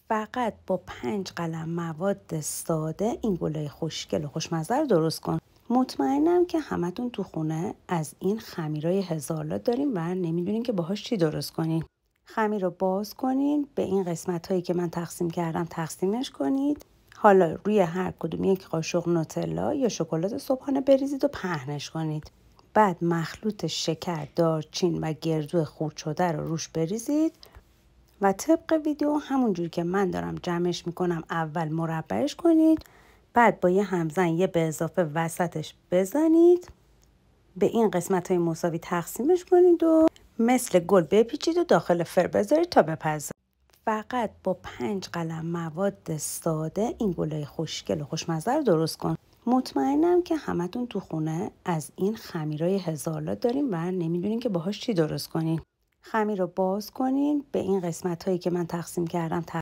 فقط با 5 قلم مواد ساده این گلای خوشگل و خوشمزه رو درست کن. مطمئنم که همتون تو خونه از این خمیرای هزارلا دارین و نمیدونین که باهاش چی درست کنین. خمیر رو باز کنین، به این قسمت هایی که من تقسیم کردم تقسیمش کنید. حالا روی هر کدوم یک قاشق نوتلا یا شکلات صبحانه بریزید و پهنش کنید. بعد مخلوط شکر، دارچین و گردو خورد شده رو روش بریزید و طبق ویدیو همونجوری که من دارم جمعش میکنم اول مربعش کنید. بعد با یه همزن یه به اضافه وسطش بزنید. به این قسمت های مساوی تقسیمش کنید و مثل گل بپیچید و داخل فر بذارید تا بپزه. فقط با 5 قلم مواد ساده این گلای خوشگل و خوشمزه رو درست کن. مطمئنم که همتون تو خونه از این خمیرای هزارلا دارین و نمیدونین که باهاش چی درست کنین. خمیر رو باز کنین، به این قسمت هایی که من تقسیم کردم